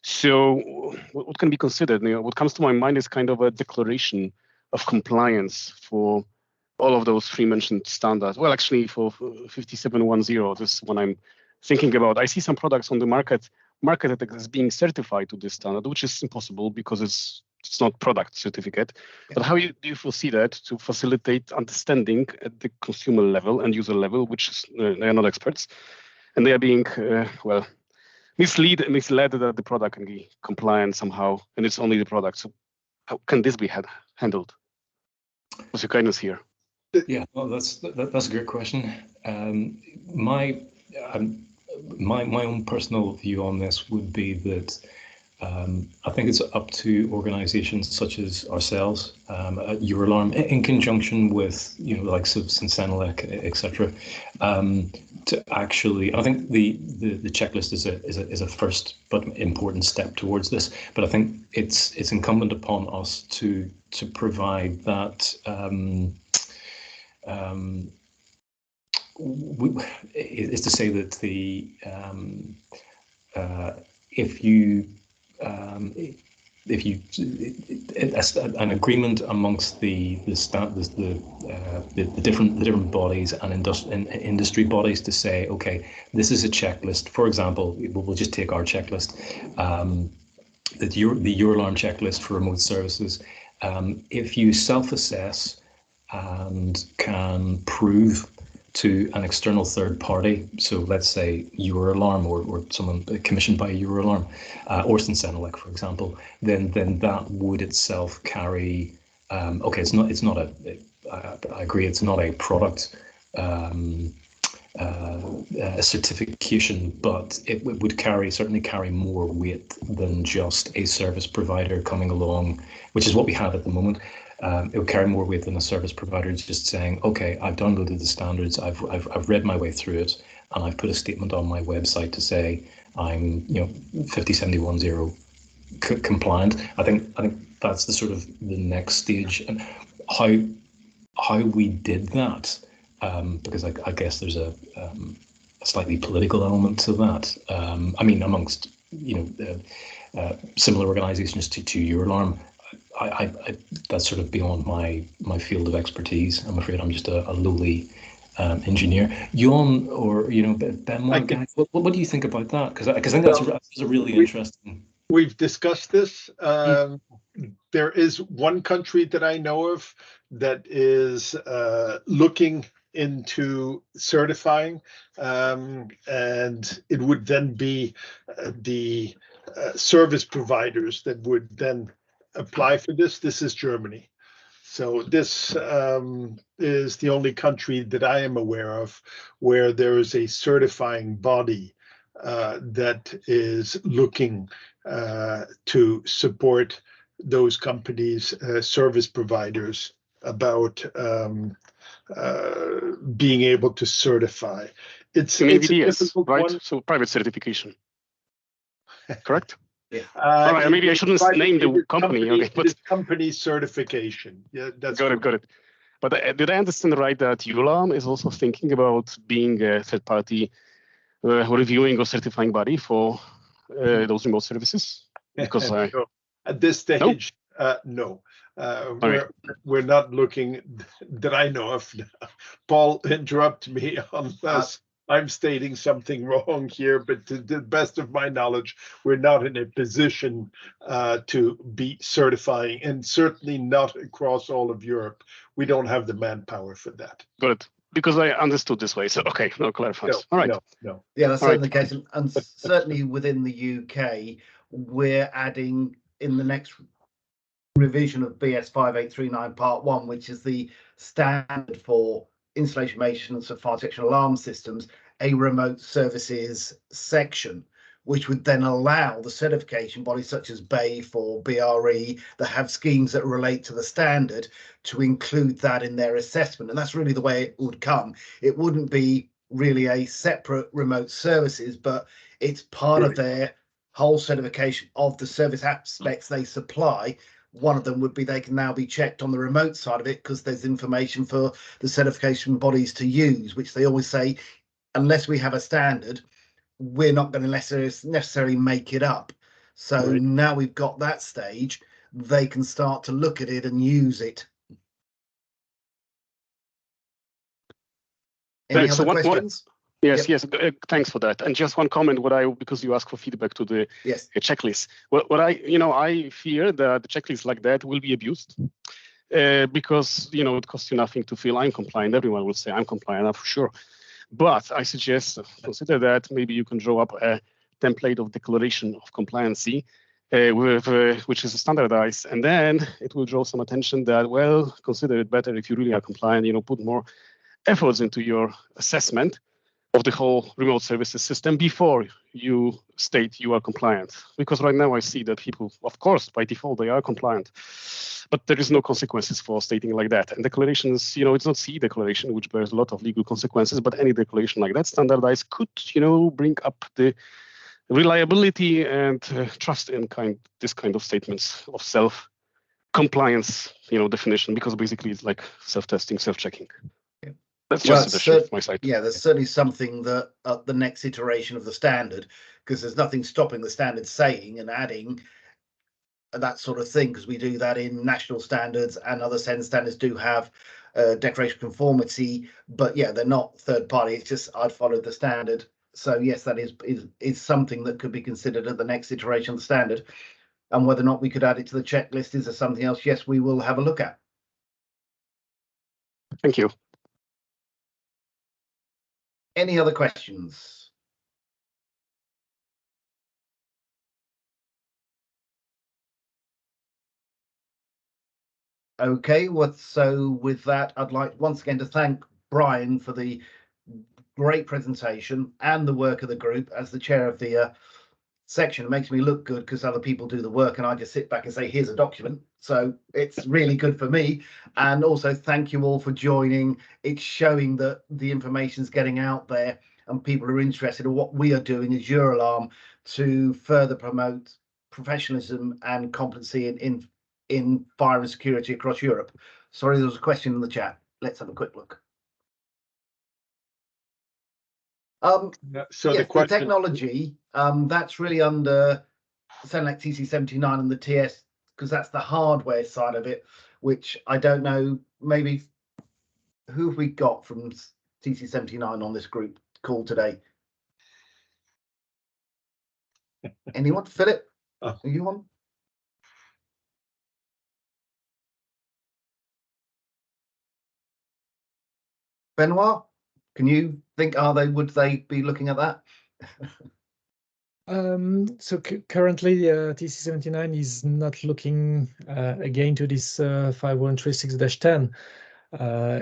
So what can be considered? What comes to my mind is kind of a declaration of compliance for all of those three mentioned standards. Well, actually for 5710, this is what I'm thinking about. I see some products on the market as being certified to this standard, which is impossible because it's not product certificate. But how do you foresee that to facilitate understanding at the consumer level and user level, which is they are not experts, and they are being misled that the product can be compliant somehow, and it's only the product. So how can this be handled? What's your guidance here? Yeah, well, that's a great question. My own personal view on this would be that I think it's up to organisations such as ourselves, at Euralarm, in conjunction with like Sensenelec, etc., to actually. I think the checklist is a first but important step towards this. But I think it's incumbent upon us to provide that. Is to say that if you an agreement amongst the different bodies and industry bodies to say, okay, this is a checklist. For example, we'll just take our checklist, the Euralarm checklist for remote services. If you self-assess and can prove to an external third party, so let's say Euralarm or someone commissioned by Euralarm or Sensenelec, for example, then that would itself carry. Okay, it's not a. I agree, it's not a product a certification, but it would certainly carry more weight than just a service provider coming along, which is what we have at the moment. It would carry more weight than a service provider just saying, okay, I've downloaded the standards, I've read my way through it, and I've put a statement on my website to say I'm 50710 compliant. I think that's the sort of the next stage, and how we did that, because I guess there's a slightly political element to that. I mean, amongst similar organisations to Euralarm. that's sort of beyond my field of expertise. I'm afraid I'm just a lowly engineer. Jon, or Benoit, guys, what do you think about that? Because I think that's a really interesting. We've discussed this. There is one country that I know of that is looking into certifying, and it would then be the service providers that would then apply for this. This is Germany. So this is the only country that I am aware of where there is a certifying body that is looking to support those companies, service providers, about being able to certify. It's VDS, right? One. So private certification, correct? Yeah. All right, maybe I shouldn't name the company. Okay, but company certification. Yeah, that's got it. But did I understand right that Euralarm is also thinking about being a third-party reviewing or certifying body for those remote services? Because no. At this stage, no. We're not looking that I know of. Paul, interrupt me unless I'm stating something wrong here, but to the best of my knowledge, we're not in a position to be certifying, and certainly not across all of Europe. We don't have the manpower for that. Got it. Because I understood this way. So, okay, no clarifies. All right. No. Yeah, that's certainly the case. And certainly within the UK, we're adding in the next revision of BS 5839 Part 1, which is the standard for installation, maintenance of fire detection alarm systems, a remote services section, which would then allow the certification bodies such as BAFE or BRE that have schemes that relate to the standard to include that in their assessment. And that's really the way it would come. It wouldn't be really a separate remote services, but it's part of their whole certification of the service aspects they supply. One of them would be they can now be checked on the remote side of it because there's information for the certification bodies to use, which they always say, unless we have a standard, we're not going to necessarily make it up. So now we've got that stage, they can start to look at it and use it. Any other questions? Yes. Thanks for that. And just one comment, because you asked for feedback to the checklist. What I fear that the checklist like that will be abused because it costs you nothing to feel I'm compliant. Everyone will say I'm compliant, for sure. But I suggest consider that maybe you can draw up a template of declaration of compliancy which is standardized, and then it will draw some attention that, well, consider it better if you really are compliant, put more efforts into your assessment of the whole remote services system before you state you are compliant. Because right now I see that people, of course, by default, they are compliant, but there is no consequences for stating like that. And declarations, it's not C declaration, which bears a lot of legal consequences, but any declaration like that standardized could, bring up the reliability and trust in this kind of statements of self-compliance, definition, because basically it's like self-testing, self-checking. That's just a suggestion from my side. Yeah, there's certainly something that at the next iteration of the standard, because there's nothing stopping the standard saying and adding that sort of thing, because we do that in national standards, and other standards do have declaration of conformity, but yeah, they're not third party. It's just I'd follow the standard. So yes, that is something that could be considered at the next iteration of the standard. And whether or not we could add it to the checklist is something else, yes, we will have a look at. Thank you. Any other questions? Okay, so with that, I'd like once again to thank Brian for the great presentation and the work of the group as the chair of the section. It makes me look good because other people do the work and I just sit back and say, here's a document. So it's really good for me. And also thank you all for joining. It's showing that the information is getting out there and people are interested in what we are doing as Euralarm to further promote professionalism and competency in fire and security across Europe. Sorry, there was a question in the chat. Let's have a quick look. So yes, the technology, that's really under Senelec TC79 and the because that's the hardware side of it, which I don't know, maybe who have we got from TC79 on this group call today? Anyone? Philip? Oh. Are you on? Benoit? Can you think, would they be looking at that? So currently, TC79 is not looking again to this 5136-10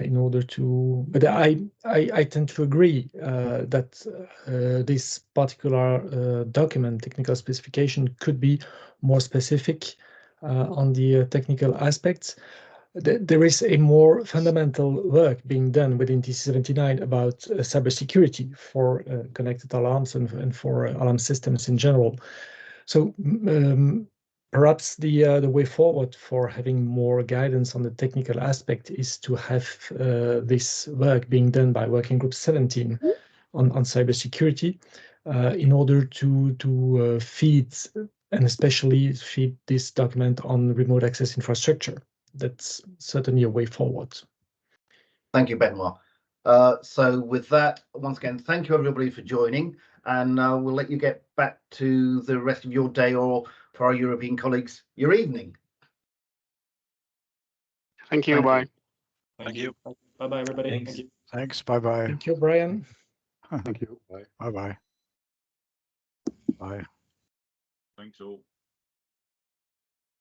in order to. But I tend to agree that this particular document, technical specification, could be more specific on the technical aspects. There is a more fundamental work being done within TC79 about cybersecurity for connected alarms and for alarm systems in general. So perhaps the way forward for having more guidance on the technical aspect is to have this work being done by Working Group 17 on cybersecurity in order to feed, and especially feed this document on remote access infrastructure. That's certainly a way forward. Thank you, Benoit. So with that, once again, thank you everybody for joining, and we'll let you get back to the rest of your day, or for our European colleagues, your evening. Thank you. Bye. Thank you. Bye-bye, everybody. Thanks. Thank you. Thanks. Bye-bye. Thank you, Brian. Thank you. Bye. Bye-bye. Bye. Thanks all.